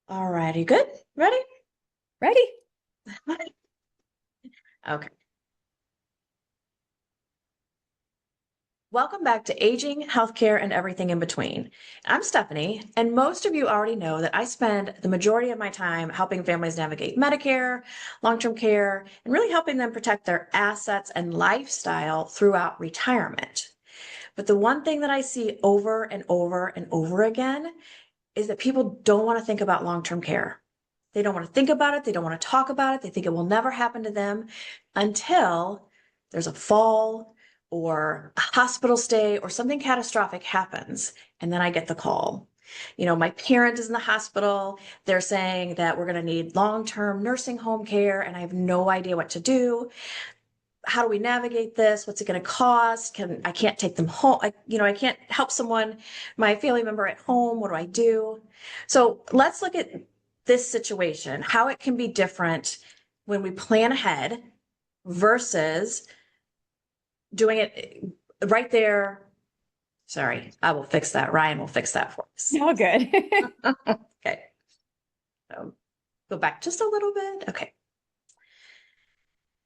All right, you good? Ready? Ready? Okay. Welcome back to Aging, Healthcare, and Everything in Between. I'm Stephanie, and most of you already know that I spend the majority of my time helping families navigate Medicare, long-term care, and really helping them protect their assets and lifestyle throughout retirement. But the one thing that I see over and over and over again is that people don't want to think about long-term care. They don't want to think about it. They don't want to talk about it. They think it will never happen to them until there's a fall or a hospital stay or something catastrophic happens. And then I get the call. My parent is in the hospital. They're saying that we're going to need long-term nursing home care, and I have no idea what to do. How do we navigate this? What's it going to cost? I can't take them home. I can't help someone, my family member at home. What do I do? So let's look at this situation, how it can be different when we plan ahead versus doing it right there. Sorry, I will fix that. Ryan will fix that for us. All good. Okay. So go back just a little bit. Okay.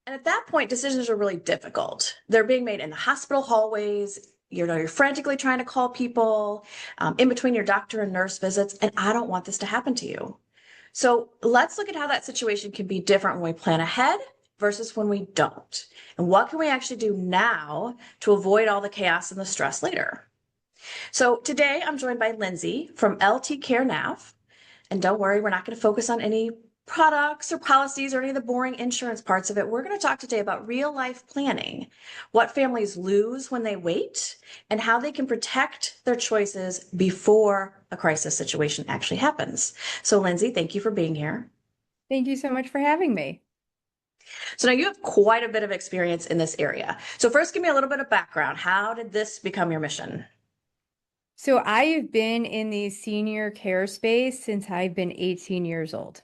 And at that point, decisions are really difficult. They're being made in the hospital hallways. You're frantically trying to call people in between your doctor and nurse visits. And I don't want this to happen to you. So let's look at how that situation can be different when we plan ahead versus when we don't. And what can we actually do now to avoid all the chaos and the stress later? So today I'm joined by Lindsay from LT Care Nav. And don't worry, we're not going to focus on any products or policies or any of the boring insurance parts of it. We're going to talk today about real life planning, what families lose when they wait, and how they can protect their choices before a crisis situation actually happens. So, Lindsay, thank you for being here. Thank you so much for having me. So, now you have quite a bit of experience in this area. So, first, give me a little bit of background. How did this become your mission? So I have been in the senior care space since I've been 18 years old.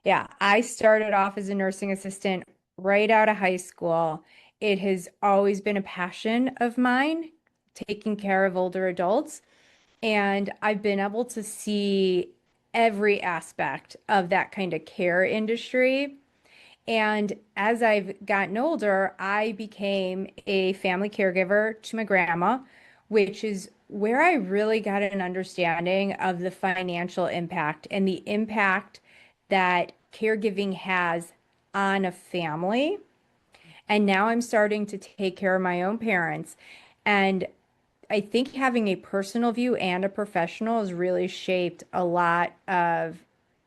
Yeah, I started off as a nursing assistant right out of high school. It has always been a passion of mine, taking care of older adults. And I've been able to see every aspect of that kind of care industry. And as I've gotten older, I became a family caregiver to my grandma, which is where I really got an understanding of the financial impact and the impact that caregiving has on a family. And now I'm starting to take care of my own parents. And I think having a personal view and a professional has really shaped a lot of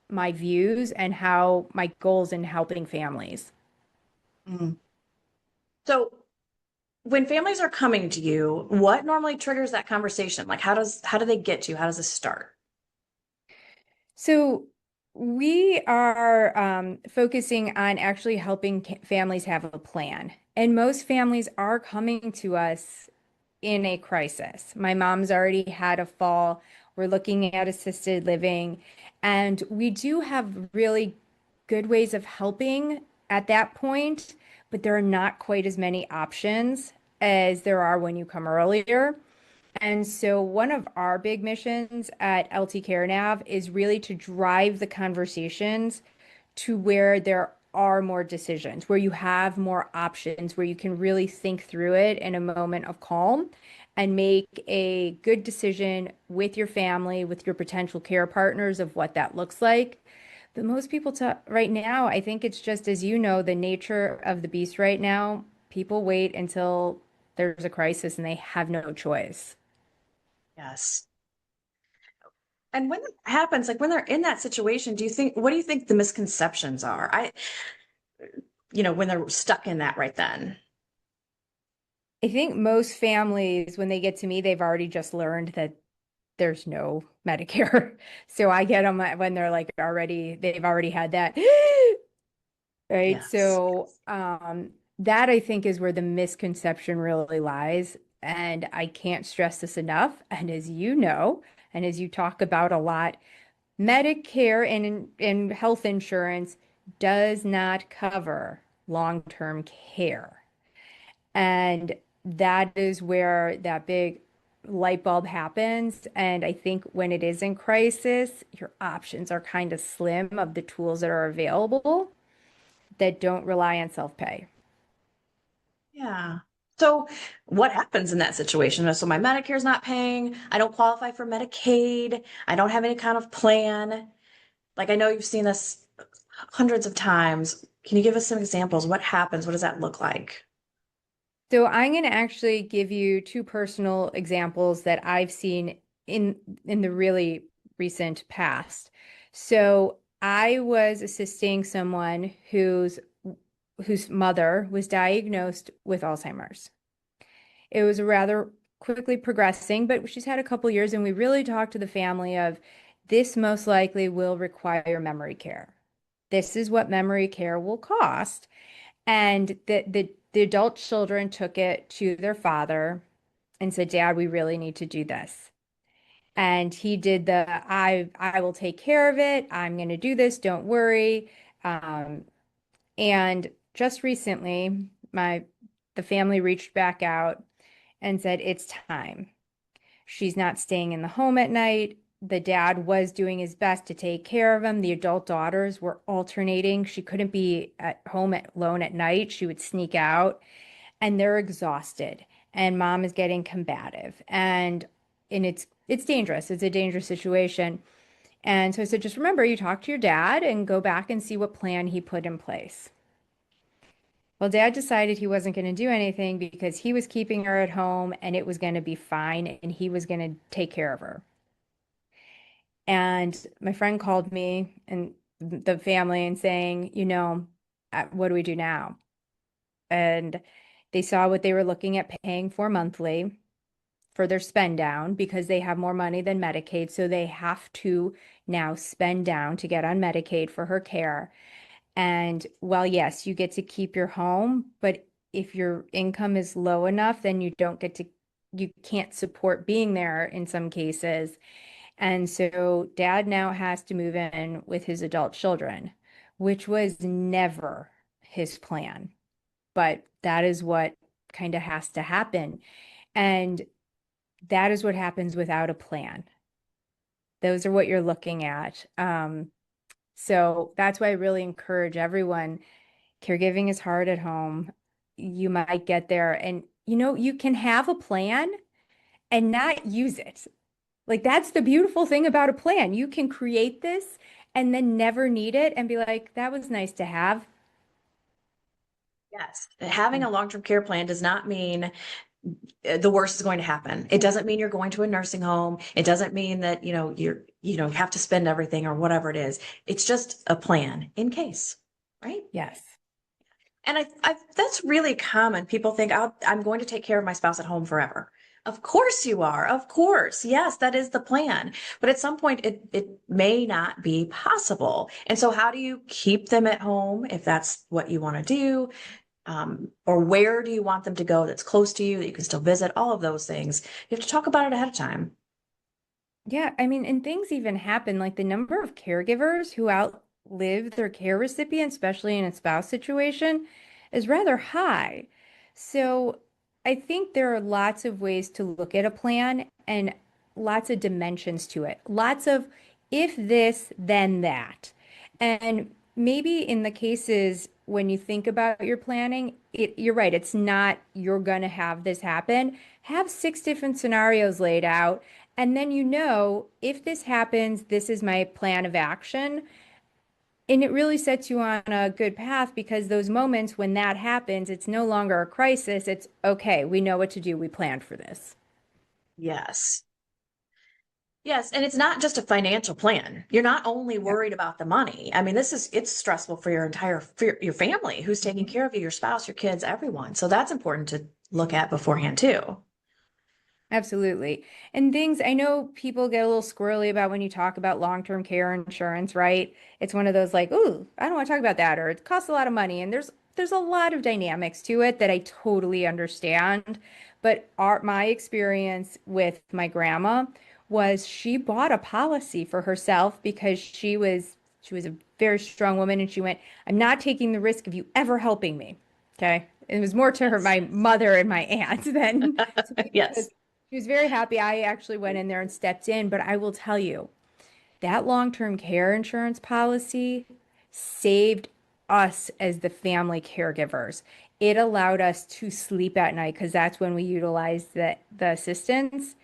my views and how my goals in helping families. Mm. So, when families are coming to you, what normally triggers that conversation? Like how do they get to you? How does this start? So we are focusing on actually helping families have a plan. And most families are coming to us in a crisis. My mom's already had a fall. We're looking at assisted living. And we do have really good ways of helping at that point, but there are not quite as many options as there are when you come earlier. And so, one of our big missions at LT Care Nav is really to drive the conversations to where there are more decisions, where you have more options, where you can really think through it in a moment of calm and make a good decision with your family, with your potential care partners of what that looks like. But most people right now, I think it's just as you know, the nature of the beast right now, people wait until there's a crisis and they have no choice. Yes. And when that happens, like when they're in that situation, what do you think the misconceptions are? When they're stuck in that right then. I think most families, when they get to me, they've already just learned that there's no Medicare. So I get them when they're like they've already had that. Right. Yes. So that I think is where the misconception really lies. And I can't stress this enough. And as you know, and as you talk about a lot, Medicare and health insurance does not cover long-term care. And that is where that big light bulb happens. And I think when it is in crisis, your options are kind of slim of the tools that are available that don't rely on self-pay. Yeah. So what happens in that situation? So my Medicare's not paying. I don't qualify for Medicaid. I don't have any kind of plan. Like I know you've seen this hundreds of times. Can you give us some examples? What happens? What does that look like? So I'm going to actually give you two personal examples that I've seen in the really recent past. So I was assisting someone whose mother was diagnosed with Alzheimer's. It was rather quickly progressing, but she's had a couple years, and we really talked to the family of this most likely will require memory care. This is what memory care will cost. And the adult children took it to their father and said, Dad, we really need to do this. And he did the I will take care of it. I'm going to do this. Don't worry. Um, and just recently, the family reached back out and said, it's time. She's not staying in the home at night. The dad was doing his best to take care of him. The adult daughters were alternating. She couldn't be at home alone at night. She would sneak out, and they're exhausted. And mom is getting combative, and it's dangerous. It's a dangerous situation. And so I said, just remember, you talk to your dad and go back and see what plan he put in place. Well, dad decided he wasn't going to do anything because he was keeping her at home and it was going to be fine and he was going to take care of her. And my friend called me and the family and saying, what do we do now? And they saw what they were looking at paying for monthly for their spend down because they have more money than Medicaid. So they have to now spend down to get on Medicaid for her care. And well, yes, you get to keep your home, but if your income is low enough, then you can't support being there in some cases. And so dad now has to move in with his adult children, which was never his plan. But that is what kind of has to happen. And that is what happens without a plan. Those are what you're looking at. So that's why I really encourage everyone. Caregiving is hard at home. You might get there and you can have a plan and not use it. Like that's the beautiful thing about a plan. You can create this and then never need it and be like, that was nice to have. Yes. Having a long-term care plan does not mean the worst is going to happen. It doesn't mean you're going to a nursing home. It doesn't mean that, you have to spend everything or whatever it is. It's just a plan in case, right? Yes. And that's really common. People think, I'm going to take care of my spouse at home forever. Of course you are. Of course. Yes, that is the plan. But at some point, it may not be possible. And so how do you keep them at home if that's what you want to do? Or where do you want them to go that's close to you that you can still visit? All of those things. You have to talk about it ahead of time. Yeah, I mean, and things even happen like the number of caregivers who outlive their care recipient, especially in a spouse situation, is rather high. So I think there are lots of ways to look at a plan and lots of dimensions to it. Lots of if this, then that. And maybe in the cases when you think about your planning, you're right, it's not you're going to have this happen. Have six different scenarios laid out and then if this happens, this is my plan of action. And it really sets you on a good path because those moments when that happens, it's no longer a crisis. It's okay, we know what to do. We planned for this. Yes. Yes, and it's not just a financial plan. You're not only Yep. worried about the money. I mean, it's stressful for your family who's taking care of you, your spouse, your kids, everyone. So that's important to look at beforehand too. Absolutely. And things I know people get a little squirrely about when you talk about long-term care insurance, right? It's one of those like, ooh, I don't want to talk about that, or it costs a lot of money. And there's a lot of dynamics to it that I totally understand. But my experience with my grandma was she bought a policy for herself because she was a very strong woman and she went, I'm not taking the risk of you ever helping me. Okay. It was more to her, Yes, my yes. mother and my aunt than to me because Yes. She was very happy. I actually went in there and stepped in, but I will tell you, that long-term care insurance policy saved us as the family caregivers. It allowed us to sleep at night because that's when we utilized the assistance.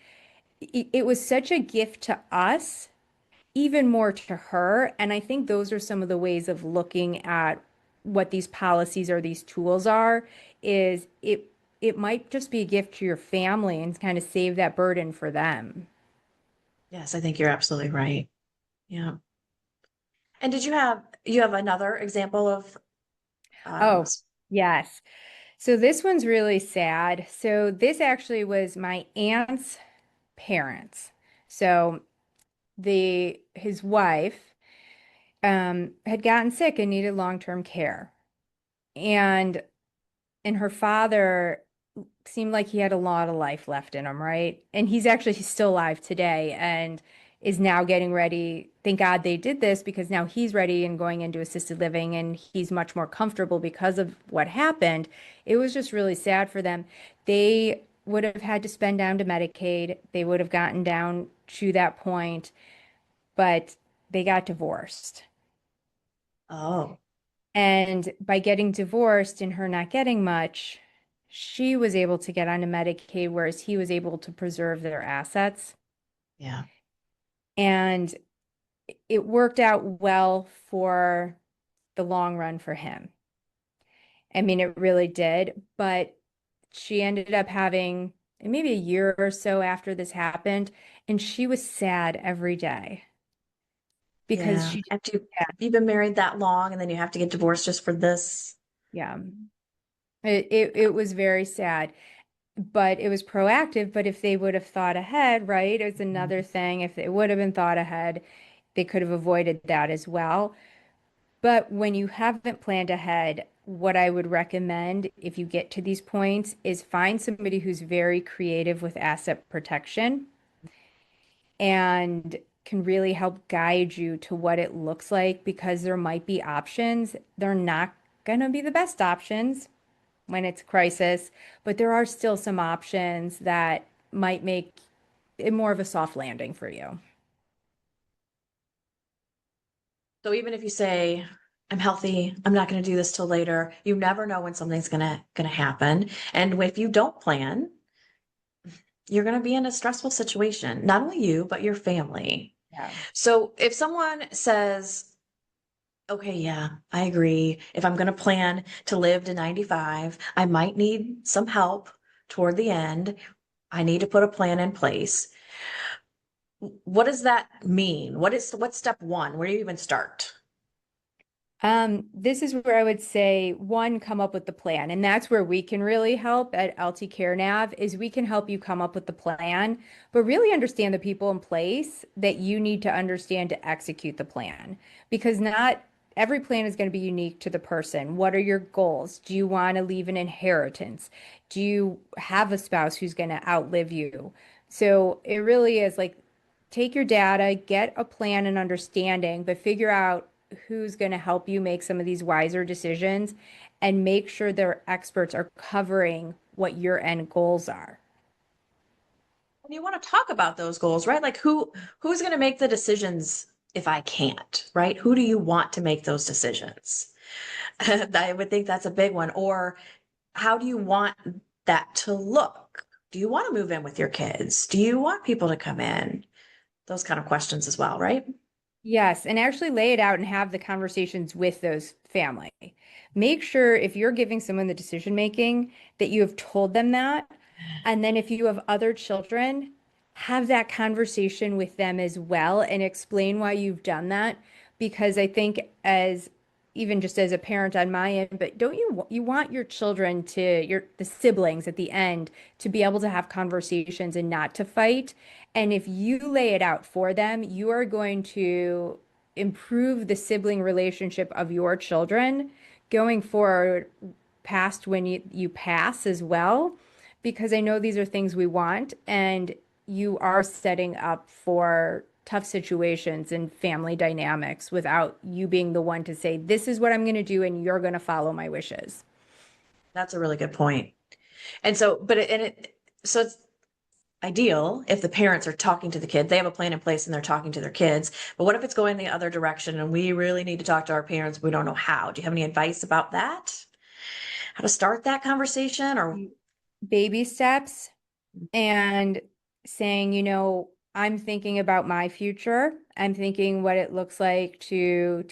It was such a gift to us, even more to her. And I think those are some of the ways of looking at what these policies or these tools are, is it might just be a gift to your family and kind of save that burden for them. Yes, I think you're absolutely right. Yeah. And you have another example of um Oh, yes. So this one's really sad. So this actually was my aunt's parents. So the his wife had gotten sick and needed long-term care. And her father seemed like he had a lot of life left in him, right? And he's still alive today and is now getting ready. Thank God they did this because now he's ready and going into assisted living and he's much more comfortable because of what happened. It was just really sad for them. They would have had to spend down to Medicaid. They would have gotten down to that point, but they got divorced. oh, And by getting divorced and her not getting much, she was able to get onto Medicaid, whereas he was able to preserve their assets. yeah. And it worked out well for the long run for him. I mean, it really did. But she ended up having maybe a year or so after this happened, and she was sad every day because Yeah. she, After yeah, you've been married that long and then you have to get divorced just for this. yeah. It was very sad. But it was proactive. But if they would have thought ahead, right, it's another thing. If they would have been thought ahead, they could have avoided that as well. But when you haven't planned ahead, what I would recommend if you get to these points is find somebody who's very creative with asset protection and can really help guide you to what it looks like because there might be options. They're not going to be the best options when it's a crisis, but there are still some options that might make it more of a soft landing for you. So even if you say, I'm healthy, I'm not going to do this till later, you never know when something's gonna happen. And if you don't plan, you're going to be in a stressful situation, not only you, but your family. Yeah. So if someone says, okay, yeah, I agree. If I'm going to plan to live to 95, I might need some help toward the end. I need to put a plan in place. What does that mean? What's step one? Where do you even start? This is where I would say one, come up with the plan. And that's where we can really help at LT Care Nav is we can help you come up with the plan, but really understand the people in place that you need to understand to execute the plan. Because not every plan is going to be unique to the person. What are your goals? Do you want to leave an inheritance? Do you have a spouse who's going to outlive you? So it really is like take your data, get a plan and understanding, but figure out who's going to help you make some of these wiser decisions and make sure their experts are covering what your end goals are. And you want to talk about those goals, right? Like who's going to make the decisions if I can't, right? Who do you want to make those decisions? I would think that's a big one. Or how do you want that to look? Do you want to move in with your kids? Do you want people to come in? Those kind of questions as well, right? Yes, and actually lay it out and have the conversations with those family. Make sure if you're giving someone the decision making that you have told them that. And then if you have other children, have that conversation with them as well and explain why you've done that. Because I think as even just as a parent on my end, but don't you want your children to the siblings at the end to be able to have conversations and not to fight? And if you lay it out for them, you are going to improve the sibling relationship of your children going forward past when you pass as well, because I know these are things we want, and you are setting up for tough situations and family dynamics without you being the one to say, this is what I'm going to do, and you're going to follow my wishes. That's a really good point. And so, but it, and it, so it's ideal if the parents are talking to the kid. They have a plan in place and they're talking to their kids. But what if it's going the other direction and we really need to talk to our parents? We don't know how. Do you have any advice about that? How to start that conversation or Baby steps and saying, I'm thinking about my future. I'm thinking what it looks like to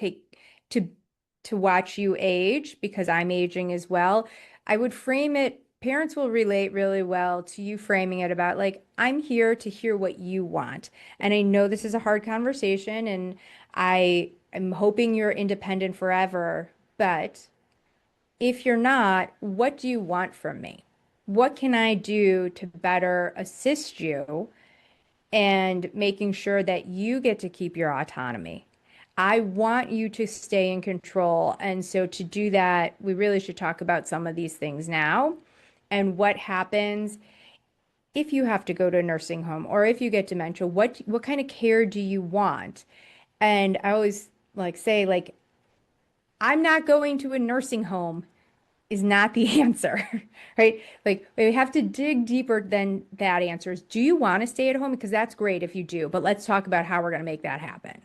to watch you age because I'm aging as well. I would frame it, parents will relate really well to you framing it about like, I'm here to hear what you want. And I know this is a hard conversation and I am hoping you're independent forever, but if you're not, what do you want from me? What can I do to better assist you and making sure that you get to keep your autonomy? I want you to stay in control. And so to do that, we really should talk about some of these things now and what happens if you have to go to a nursing home or if you get dementia, what kind of care do you want? And I always like say like I'm not going to a nursing home is not the answer, right? Like we have to dig deeper than that answer is, do you want to stay at home? Because that's great if you do, but let's talk about how we're going to make that happen.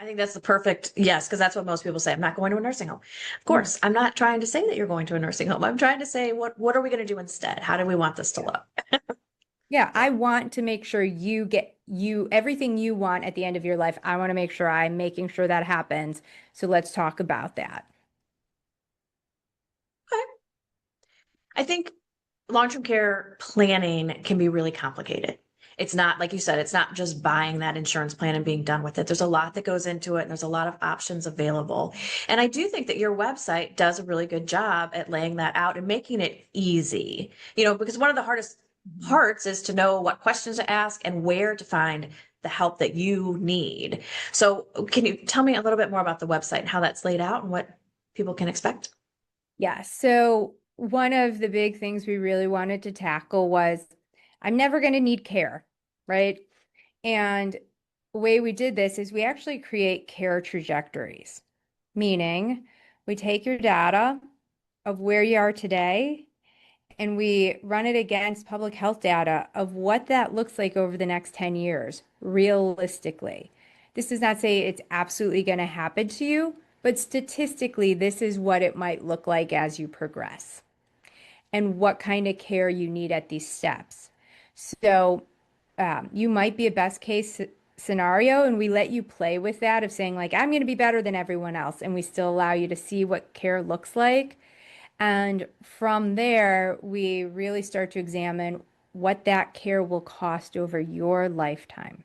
I think that's the perfect yes, because that's what most people say. I'm not going to a nursing home. Of Yeah. course, I'm not trying to say that you're going to a nursing home. I'm trying to say what are we going to do instead? How do we want this to Yeah. look? Yeah, I want to make sure you get everything you want at the end of your life. I want to make sure I'm making sure that happens. So let's talk about that. Okay. I think long-term care planning can be really complicated. It's not, like you said, it's not just buying that insurance plan and being done with it. There's a lot that goes into it, and there's a lot of options available. And I do think that your website does a really good job at laying that out and making it easy. Because one of the hardest parts is to know what questions to ask and where to find the help that you need. So, can you tell me a little bit more about the website and how that's laid out and what people can expect? Yeah, so one of the big things we really wanted to tackle was I'm never going to need care, right? And the way we did this is we actually create care trajectories, meaning we take your data of where you are today and we run it against public health data of what that looks like over the next 10 years, realistically. This does not say it's absolutely going to happen to you, but statistically, this is what it might look like as you progress and what kind of care you need at these steps. So you might be a best case scenario, and we let you play with that of saying, like, I'm going to be better than everyone else. And we still allow you to see what care looks like. And from there, we really start to examine what that care will cost over your lifetime.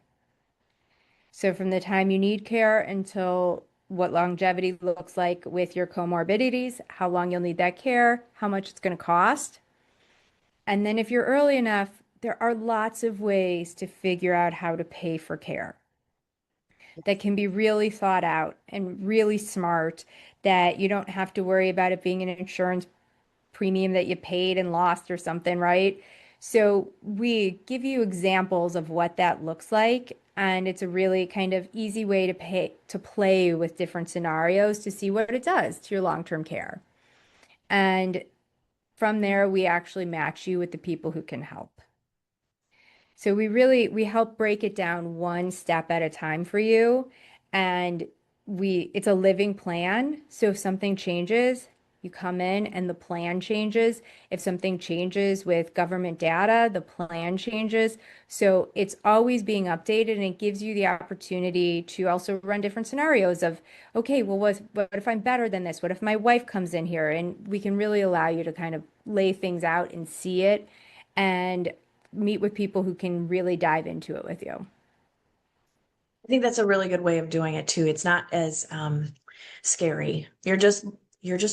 So from the time you need care until what longevity looks like with your comorbidities, how long you'll need that care, how much it's going to cost. And then if you're early enough, there are lots of ways to figure out how to pay for care that can be really thought out and really smart that you don't have to worry about it being an insurance premium that you paid and lost or something, right? So we give you examples of what that looks like, and it's a really kind of easy way to play with different scenarios to see what it does to your long-term care. And from there, we actually match you with the people who can help. So we help break it down one step at a time for you. And it's a living plan. So if something changes, you come in and the plan changes. If something changes with government data, the plan changes. So it's always being updated and it gives you the opportunity to also run different scenarios of, okay, well, what if I'm better than this? What if my wife comes in here? And we can really allow you to kind of lay things out and see it and meet with people who can really dive into it with you. I think that's a really good way of doing it too. It's not as scary. You're just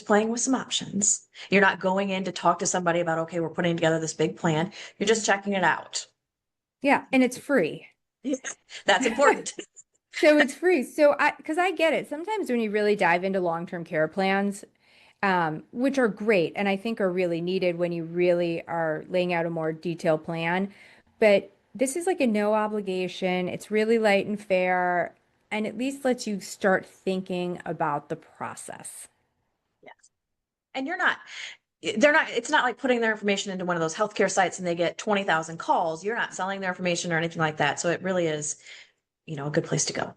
playing with some options. You're not going in to talk to somebody about, okay, we're putting together this big plan. You're just checking it out. Yeah, and it's free. That's important. So it's free. Because I get it. Sometimes when you really dive into long-term care plans, which are great and I think are really needed when you really are laying out a more detailed plan. But this is like a no obligation. It's really light and fair, and at least lets you start thinking about the process. Yes. And you're not. it's not like putting their information into one of those healthcare sites and they get 20,000 calls. You're not selling their information or anything like that. So it really is, a good place to go.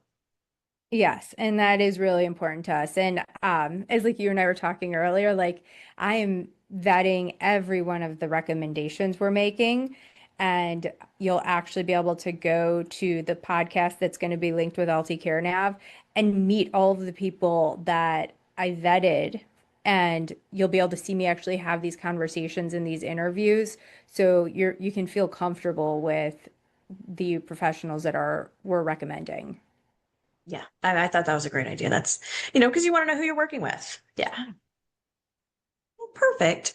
Yes, and that is really important to us. And as like you and I were talking earlier, like I am vetting every one of the recommendations we're making, and you'll actually be able to go to the podcast that's going to be linked with LT Care Nav and meet all of the people that I vetted, and you'll be able to see me actually have these conversations and these interviews, so you can feel comfortable with the professionals that are we're recommending. Yeah, I thought that was a great idea. That's, because you want to know who you're working with. Yeah. Well, perfect.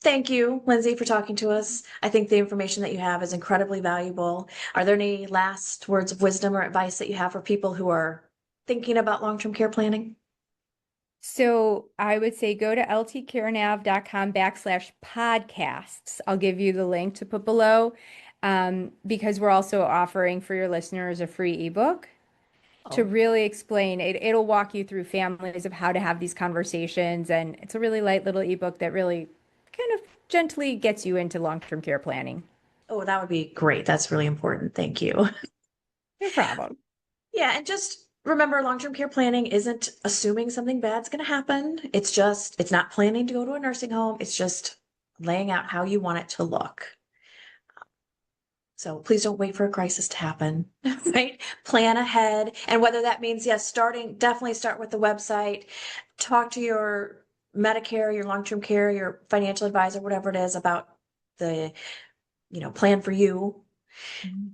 Thank you, Lindsay, for talking to us. I think the information that you have is incredibly valuable. Are there any last words of wisdom or advice that you have for people who are thinking about long-term care planning? So I would say go to ltcarenav.com/podcasts. I'll give you the link to put below, because we're also offering for your listeners a free ebook to Oh, really explain it. It'll walk you through families of how to have these conversations. And it's a really light little ebook that really kind of gently gets you into long-term care planning. oh, that would be great. That's really important. Thank you. No problem. Yeah, and just remember long-term care planning isn't assuming something bad's going to happen. It's not planning to go to a nursing home. It's just laying out how you want it to look. So please don't wait for a crisis to happen, right? Plan ahead. And whether that means, yes, definitely start with the website, talk to your Medicare, your long-term care, your financial advisor, whatever it is about the, plan for you.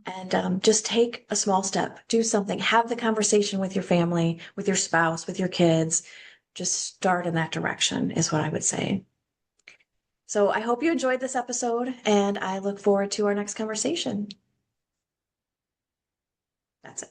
And just take a small step, do something, have the conversation with your family, with your spouse, with your kids. Just start in that direction, is what I would say. So I hope you enjoyed this episode, and I look forward to our next conversation. That's it.